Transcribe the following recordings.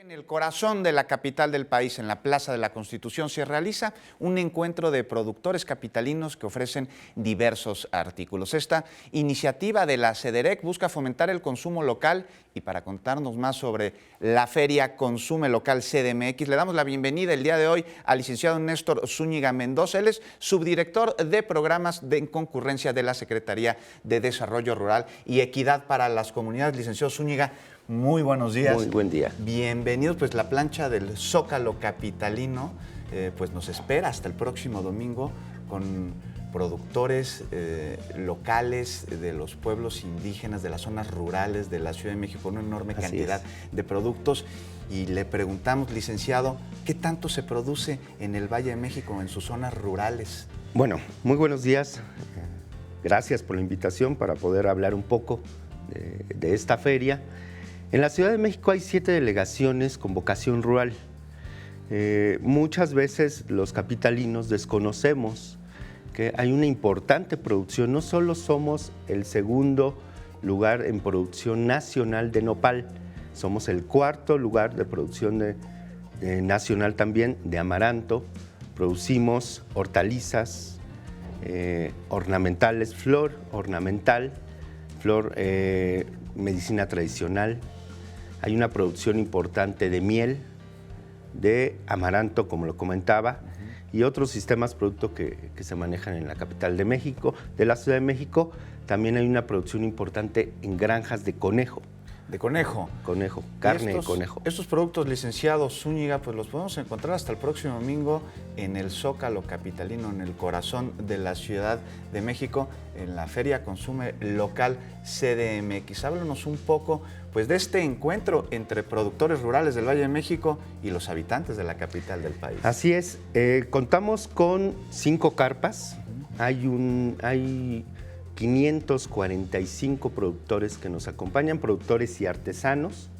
En el corazón de la capital del país, en la Plaza de la Constitución, se realiza un encuentro de productores capitalinos que ofrecen diversos artículos. Esta iniciativa de la CEDEREC busca fomentar el consumo local y para contarnos más sobre la feria Consume Local CDMX, le damos la bienvenida el día de hoy al licenciado Néstor Zúñiga Mendoza. Él es subdirector de programas de concurrencia de la Secretaría de Desarrollo Rural y Equidad para las Comunidades. Licenciado Zúñiga, muy buenos días. Muy buen día. Bienvenidos, pues la plancha del Zócalo capitalino pues nos espera hasta el próximo domingo con productores locales de los pueblos indígenas, de las zonas rurales de la Ciudad de México, una enorme cantidad de productos. Y le preguntamos, licenciado, ¿qué tanto se produce en el Valle de México, en sus zonas rurales? Bueno, muy buenos días. Gracias por la invitación para poder hablar un poco de esta feria. En la Ciudad de México hay 7 delegaciones con vocación rural. Muchas veces los capitalinos desconocemos que hay una importante producción. No solo somos el segundo lugar en producción nacional de nopal, somos el 4º lugar de producción nacional también de amaranto. Producimos hortalizas ornamentales, flor ornamental, flor medicina tradicional. Hay una producción importante de miel, de amaranto, como lo comentaba, y otros sistemas producto que se manejan en la capital de México. De la Ciudad de México también hay una producción importante en granjas de conejo. ¿De conejo? Conejo, carne de conejo. Estos productos, licenciado Zúñiga, pues los podemos encontrar hasta el próximo domingo en el Zócalo capitalino, en el corazón de la Ciudad de México, en la Feria Consume Local CDMX. Háblanos un poco pues, de este encuentro entre productores rurales del Valle de México y los habitantes de la capital del país. Así es, contamos con 5 carpas, hay 545 productores que nos acompañan, productores y artesanos.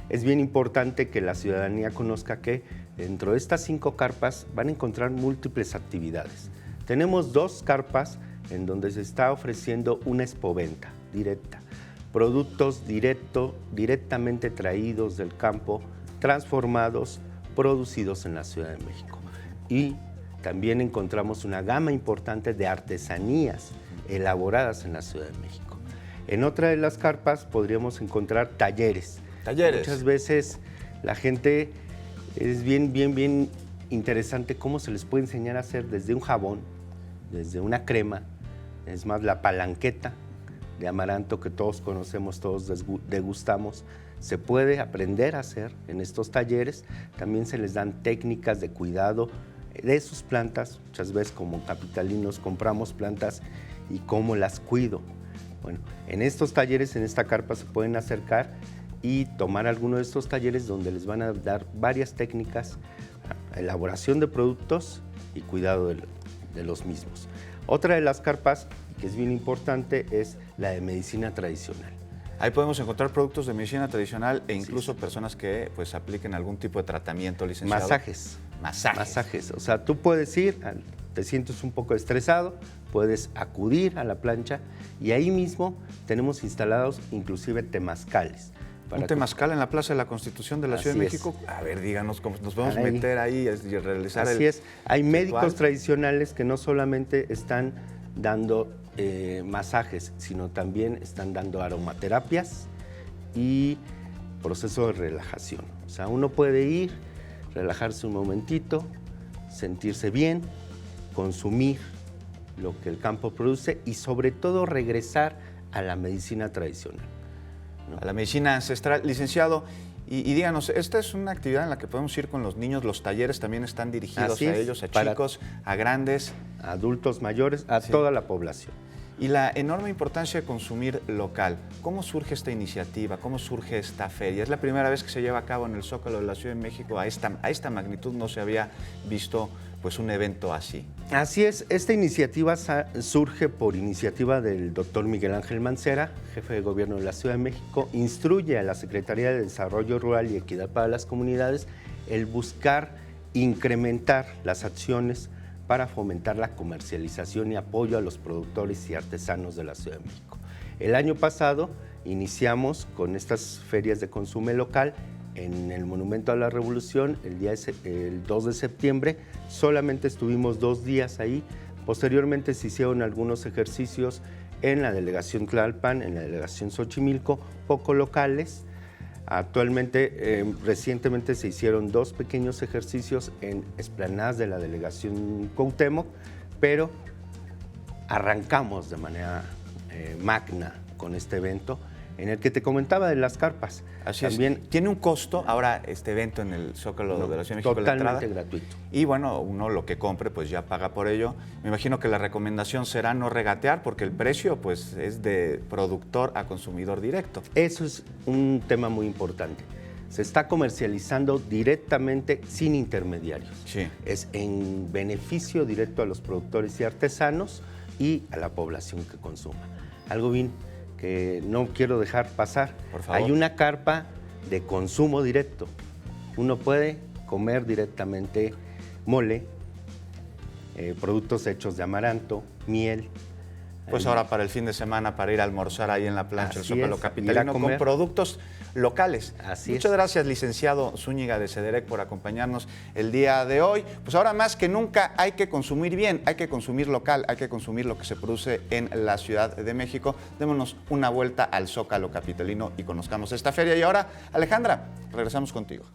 Es bien importante que la ciudadanía conozca que dentro de estas 5 carpas van a encontrar múltiples actividades. Tenemos 2 carpas en donde se está ofreciendo una expoventa directa, productos directamente traídos del campo, transformados, producidos en la Ciudad de México. Y también encontramos una gama importante de artesanías elaboradas en la Ciudad de México. En otra de las carpas podríamos encontrar talleres. Muchas veces la gente es bien interesante cómo se les puede enseñar a hacer desde un jabón, desde una crema, es más la palanqueta de amaranto que todos conocemos, todos degustamos, se puede aprender a hacer en estos talleres. También se les dan técnicas de cuidado de sus plantas. Muchas veces como capitalinos compramos plantas y cómo las cuido. Bueno, en estos talleres, en esta carpa se pueden acercar y tomar alguno de estos talleres donde les van a dar varias técnicas, elaboración de productos y cuidado de los mismos. Otra de las carpas, que es bien importante, es la de medicina tradicional. Ahí podemos encontrar productos de medicina tradicional e incluso personas que pues apliquen algún tipo de tratamiento, licenciado. Masajes. O sea, tú puedes ir, te sientes un poco estresado, puedes acudir a la plancha y ahí mismo tenemos instalados inclusive temazcales. ¿Un temazcal en la Plaza de la Constitución de la Ciudad de México? A ver, díganos cómo nos podemos meter ahí y realizar Así es. Hay médicos tradicionales que no solamente están dando masajes, sino también están dando aromaterapias y proceso de relajación. O sea, uno puede ir, relajarse un momentito, sentirse bien, consumir lo que el campo produce y sobre todo regresar a la medicina tradicional, ¿no? A la medicina ancestral. Licenciado, y díganos, esta es una actividad en la que podemos ir con los niños, los talleres también están dirigidos a ellos, a chicos, a grandes, a adultos mayores, a toda la población. Y la enorme importancia de consumir local. ¿Cómo surge esta iniciativa? ¿Cómo surge esta feria? Es la primera vez que se lleva a cabo en el Zócalo de la Ciudad de México. A esta magnitud no se había visto pues, un evento así. Así es. Esta iniciativa surge por iniciativa del doctor Miguel Ángel Mancera, jefe de gobierno de la Ciudad de México. Instruye a la Secretaría de Desarrollo Rural y Equidad para las Comunidades el buscar incrementar las acciones para fomentar la comercialización y apoyo a los productores y artesanos de la Ciudad de México. El año pasado iniciamos con estas ferias de consumo local en el Monumento a la Revolución el 2 de septiembre. Solamente estuvimos 2 días ahí. Posteriormente se hicieron algunos ejercicios en la delegación Tlalpan, en la delegación Xochimilco, poco locales. Actualmente, recientemente se hicieron 2 pequeños ejercicios en explanadas de la delegación Cuauhtémoc, pero arrancamos de manera magna con este evento en el que te comentaba de las carpas. Así También, es. ¿Tiene un costo ahora este evento en el Zócalo de la Ciudad de México? Totalmente gratuito. Y bueno, uno lo que compre pues ya paga por ello. Me imagino que la recomendación será no regatear porque el precio pues es de productor a consumidor directo. Eso es un tema muy importante. Se está comercializando directamente sin intermediarios. Sí. Es en beneficio directo a los productores y artesanos y a la población que consuma. Algo bien que no quiero dejar pasar. Por favor. Hay una carpa de consumo directo. Uno puede comer directamente mole, productos hechos de amaranto, miel. Pues ahora para el fin de semana, para ir a almorzar ahí en la plancha del Zócalo capitalino con productos locales. Muchas gracias, licenciado Zúñiga de Sederec, por acompañarnos el día de hoy. Pues ahora más que nunca hay que consumir bien, hay que consumir local, hay que consumir lo que se produce en la Ciudad de México. Démonos una vuelta al Zócalo capitalino y conozcamos esta feria. Y ahora, Alejandra, regresamos contigo.